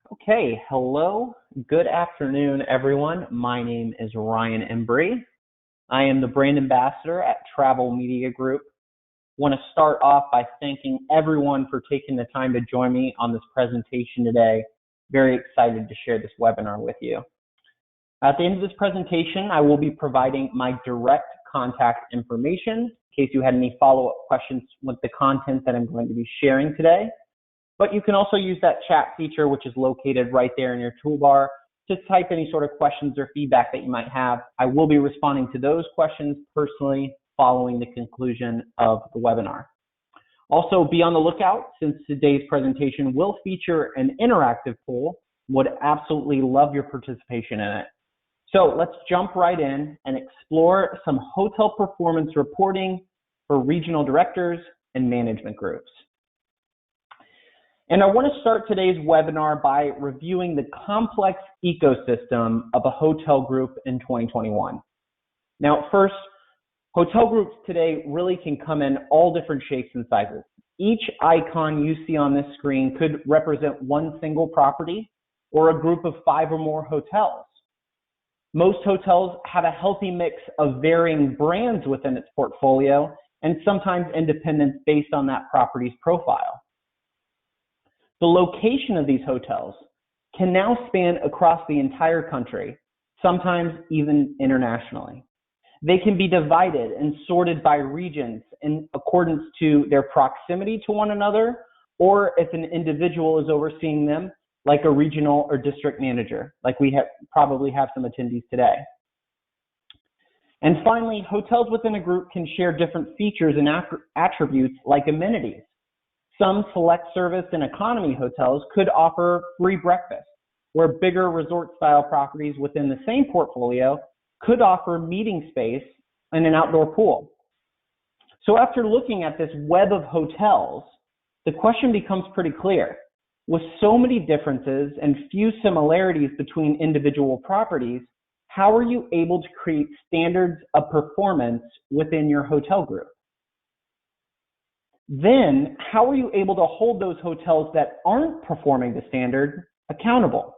Okay, hello, good afternoon, everyone. My name is Ryan Embry. I am the brand ambassador at Travel Media Group. Want to start off by thanking everyone for taking the time to join me on this presentation today. Very excited to share this webinar with you. At the end of this presentation, I will be providing my direct contact information in case you had any follow-up questions with the content that I'm going to be sharing today. But you can also use that chat feature, which is located right there in your toolbar, to type any sort of questions or feedback that you might have. I will be responding to those questions personally following the conclusion of the webinar. Also, be on the lookout since today's presentation will feature an interactive poll. Would absolutely love your participation in it. So let's jump right in and explore some hotel performance reporting for regional directors and management groups. And I want to start today's webinar by reviewing the complex ecosystem of a hotel group in 2021. Now, first, hotel groups today really can come in all different shapes and sizes. Each icon you see on this screen could represent one single property or a group of 5 or more hotels. Most hotels have a healthy mix of varying brands within its portfolio and sometimes independence based on that property's profile. The location of these hotels can now span across the entire country, sometimes even internationally. They can be divided and sorted by regions in accordance to their proximity to one another, or if an individual is overseeing them, like a regional or district manager, like we probably have some attendees today. And finally, hotels within a group can share different features and attributes like amenities. Some select service and economy hotels could offer free breakfast, where bigger resort-style properties within the same portfolio could offer meeting space and an outdoor pool. So after looking at this web of hotels, the question becomes pretty clear. With so many differences and few similarities between individual properties, how are you able to create standards of performance within your hotel group? Then, how are you able to hold those hotels that aren't performing to standard accountable?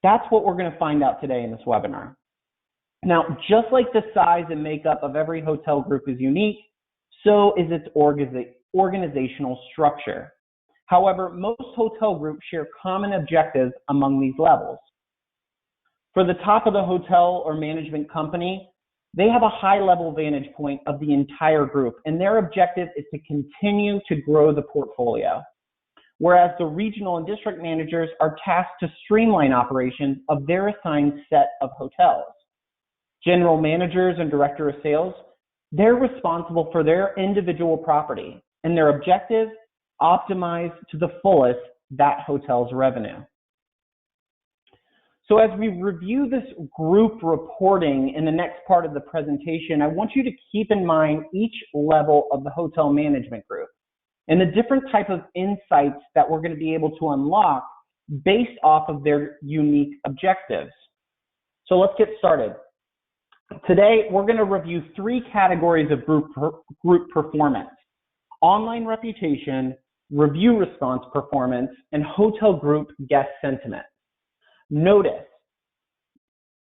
That's what we're going to find out today in this webinar. Now, just like the size and makeup of every hotel group is unique, so is its organizational structure. However, most hotel groups share common objectives among these levels. For the top of the hotel or management company, they have a high-level vantage point of the entire group, and their objective is to continue to grow the portfolio. Whereas the regional and district managers are tasked to streamline operations of their assigned set of hotels. General managers and director of sales, they're responsible for their individual property, and their objective, optimize to the fullest that hotel's revenue. So as we review this group reporting in the next part of the presentation, I want you to keep in mind each level of the hotel management group and the different type of insights that we're going to be able to unlock based off of their unique objectives. So let's get started. Today, we're going to review 3 categories of group performance: online reputation, review response performance, and hotel group guest sentiment. Notice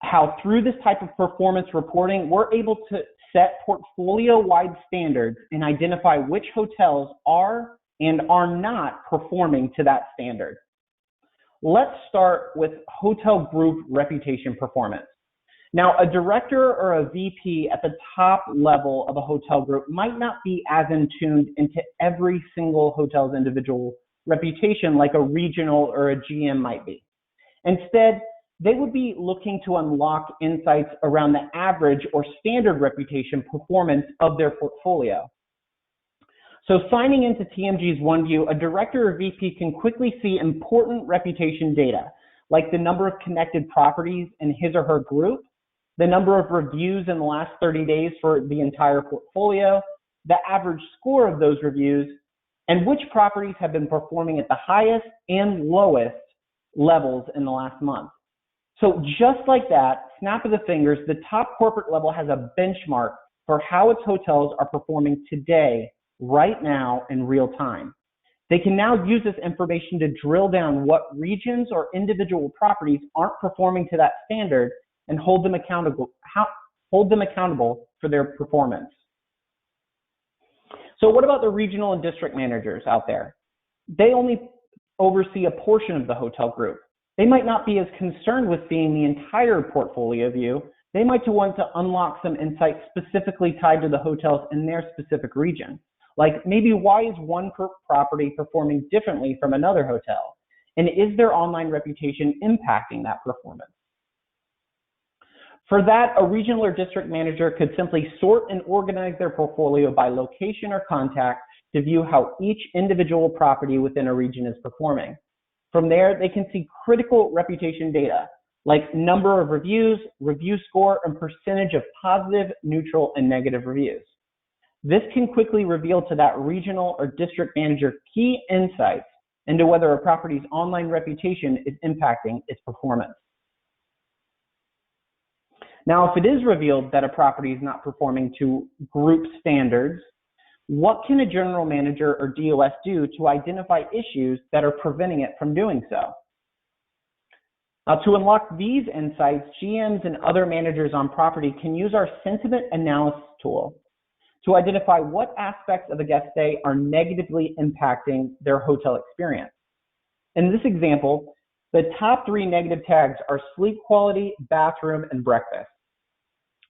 how through this type of performance reporting, we're able to set portfolio-wide standards and identify which hotels are and are not performing to that standard. Let's start with hotel group reputation performance. Now, a director or a VP at the top level of a hotel group might not be as in tuned into every single hotel's individual reputation like a regional or a GM might be. Instead, they would be looking to unlock insights around the average or standard reputation performance of their portfolio. So signing into TMG's OneView, a director or VP can quickly see important reputation data, like the number of connected properties in his or her group, the number of reviews in the last 30 days for the entire portfolio, the average score of those reviews, and which properties have been performing at the highest and lowest levels in the last month. So just like that, snap of the fingers, the top corporate level has a benchmark for how its hotels are performing today, right now, in real time. They can now use this information to drill down what regions or individual properties aren't performing to that standard and hold them accountable for their performance. So what about the regional and district managers out there? They only oversee a portion of the hotel group. They might not be as concerned with seeing the entire portfolio view. They might want to unlock some insights specifically tied to the hotels in their specific region. Like maybe why is one property performing differently from another hotel? And is their online reputation impacting that performance? For that, a regional or district manager could simply sort and organize their portfolio by location or contact to view how each individual property within a region is performing. From there, they can see critical reputation data, like number of reviews, review score, and percentage of positive, neutral, and negative reviews. This can quickly reveal to that regional or district manager key insights into whether a property's online reputation is impacting its performance. Now, if it is revealed that a property is not performing to group standards, what can a general manager or DOS do to identify issues that are preventing it from doing so? Now, to unlock these insights, GMs and other managers on property can use our sentiment analysis tool to identify what aspects of a guest stay are negatively impacting their hotel experience. In this example, the top 3 negative tags are sleep quality, bathroom, and breakfast.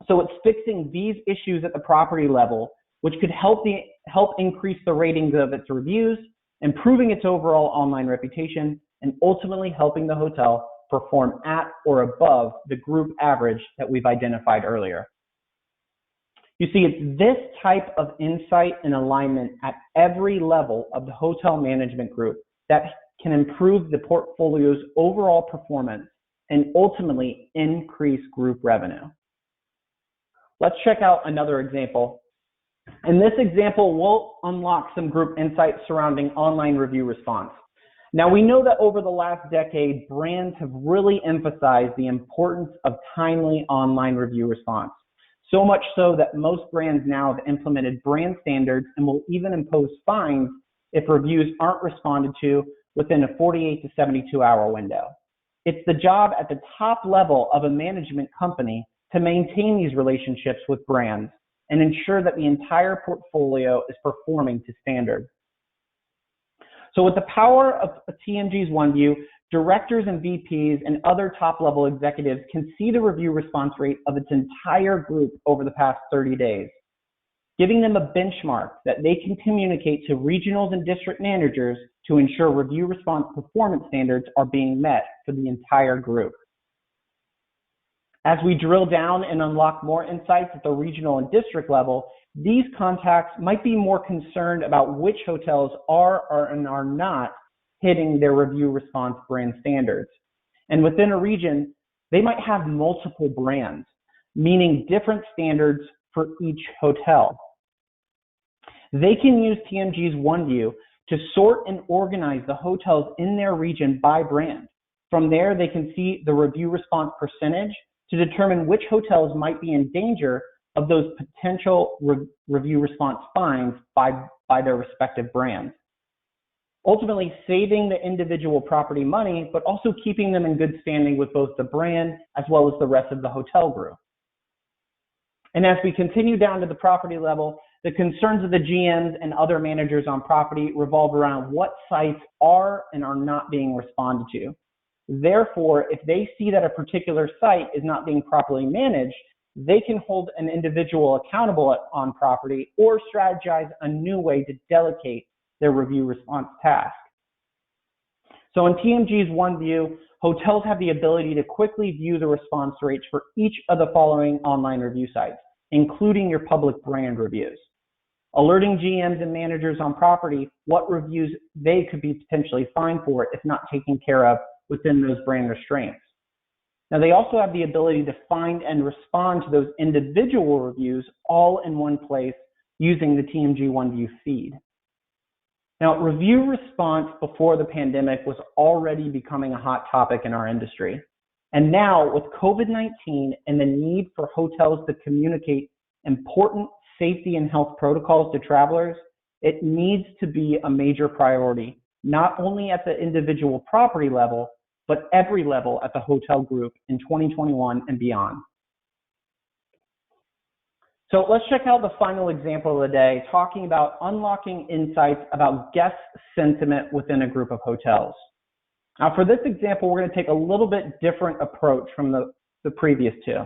So it's fixing these issues at the property level, which could help increase the ratings of its reviews, improving its overall online reputation, and ultimately helping the hotel perform at or above the group average that we've identified earlier. You see, it's this type of insight and alignment at every level of the hotel management group that can improve the portfolio's overall performance and ultimately increase group revenue. Let's check out another example. In this example, we'll unlock some group insights surrounding online review response. Now, we know that over the last decade, brands have really emphasized the importance of timely online review response. So much so that most brands now have implemented brand standards and will even impose fines if reviews aren't responded to within a 48 to 72-hour window. It's the job at the top level of a management company to maintain these relationships with brands and ensure that the entire portfolio is performing to standard. So with the power of TMG's OneView, directors and VPs and other top-level executives can see the review response rate of its entire group over the past 30 days, giving them a benchmark that they can communicate to regionals and district managers to ensure review response performance standards are being met for the entire group. As we drill down and unlock more insights at the regional and district level, these contacts might be more concerned about which hotels are and are not hitting their review response brand standards. And within a region, they might have multiple brands, meaning different standards for each hotel. They can use TMG's OneView to sort and organize the hotels in their region by brand. From there, they can see the review response percentage to determine which hotels might be in danger of those potential review response fines by their respective brands. Ultimately saving the individual property money, but also keeping them in good standing with both the brand as well as the rest of the hotel group. And as we continue down to the property level, the concerns of the GMs and other managers on property revolve around what sites are and are not being responded to. Therefore, if they see that a particular site is not being properly managed, they can hold an individual accountable on property or strategize a new way to delegate their review response task. So in TMG's OneView, hotels have the ability to quickly view the response rates for each of the following online review sites, including your public brand reviews, alerting GMs and managers on property what reviews they could be potentially fined for if not taken care of within those brand restraints. Now, they also have the ability to find and respond to those individual reviews all in one place using the TMG OneView feed. Now, review response before the pandemic was already becoming a hot topic in our industry. And now, with COVID-19 and the need for hotels to communicate important safety and health protocols to travelers, it needs to be a major priority, not only at the individual property level, but every level at the hotel group in 2021 and beyond. So let's check out the final example of the day, talking about unlocking insights about guest sentiment within a group of hotels. Now for this example, we're going to take a little bit different approach from the previous two.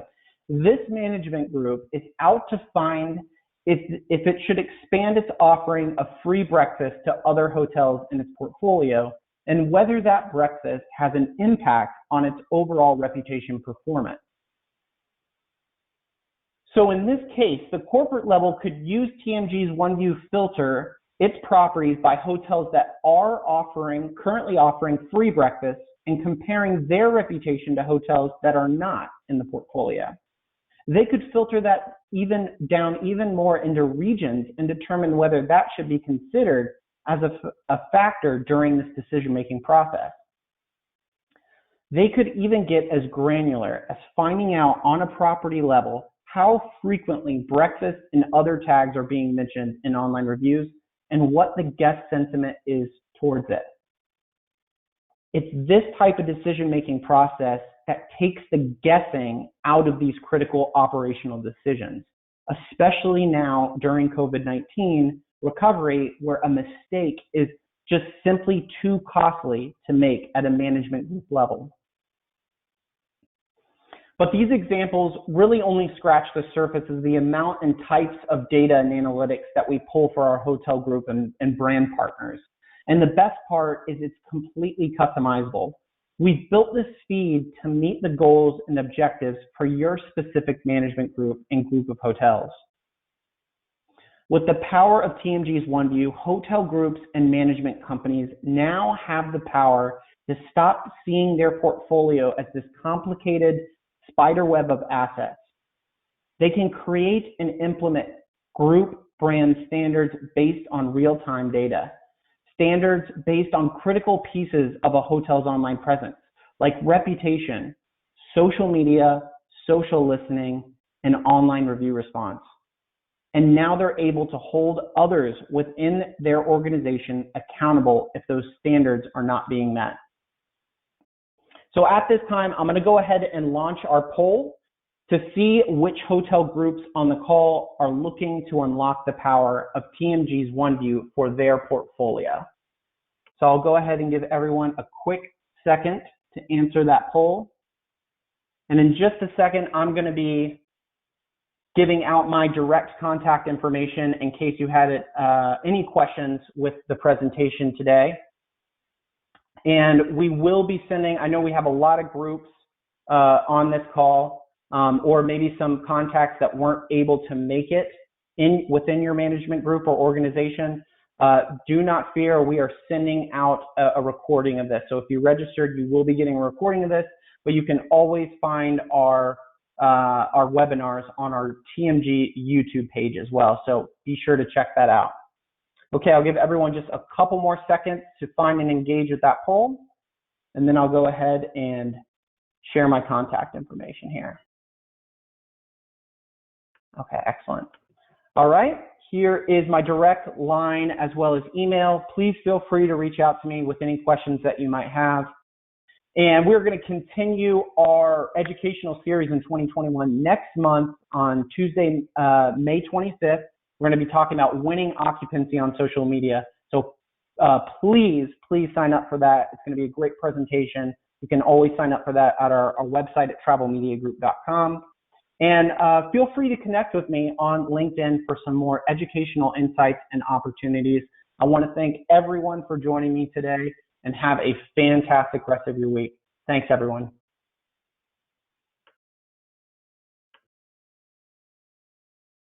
This management group is out to find if it should expand its offering of free breakfast to other hotels in its portfolio, and whether that breakfast has an impact on its overall reputation performance. So in this case, the corporate level could use TMG's OneView filter its properties by hotels that are currently offering free breakfast and comparing their reputation to hotels that are not in the portfolio. They could filter that down even more into regions and determine whether that should be considered as a factor during this decision-making process. They could even get as granular as finding out on a property level how frequently breakfast and other tags are being mentioned in online reviews and what the guest sentiment is towards it. It's this type of decision-making process that takes the guessing out of these critical operational decisions, especially now during COVID-19 recovery, where a mistake is just simply too costly to make at a management group level. But these examples really only scratch the surface of the amount and types of data and analytics that we pull for our hotel group and brand partners. And the best part is it's completely customizable. We've built this feed to meet the goals and objectives for your specific management group and group of hotels. With the power of TMG's OneView, hotel groups and management companies now have the power to stop seeing their portfolio as this complicated spider web of assets. They can create and implement group brand standards based on real-time data. Standards based on critical pieces of a hotel's online presence, like reputation, social media, social listening, and online review response. And now they're able to hold others within their organization accountable if those standards are not being met. So at this time, I'm going to go ahead and launch our poll to see which hotel groups on the call are looking to unlock the power of TMG's OneView for their portfolio. So I'll go ahead and give everyone a quick second to answer that poll. And in just a second, I'm going to be giving out my direct contact information in case you had any questions with the presentation today. And we will be sending, I know we have a lot of groups on this call, or maybe some contacts that weren't able to make it within your management group or organization. Do not fear, we are sending out a recording of this. So if you registered, you will be getting a recording of this, but you can always find our webinars on our TMG YouTube page as well. So be sure to check that out. Okay, I'll give everyone just a couple more seconds to find and engage with that poll, and then I'll go ahead and share my contact information here. Okay, excellent. All right, here is my direct line as well as email. Please feel free to reach out to me with any questions that you might have. And we're going to continue our educational series in 2021 next month on Tuesday, May 25th. We're going to be talking about winning occupancy on social media. So please sign up for that. It's going to be a great presentation. You can always sign up for that at our website at travelmediagroup.com. And feel free to connect with me on LinkedIn for some more educational insights and opportunities. I want to thank everyone for joining me today and have a fantastic rest of your week. Thanks, everyone.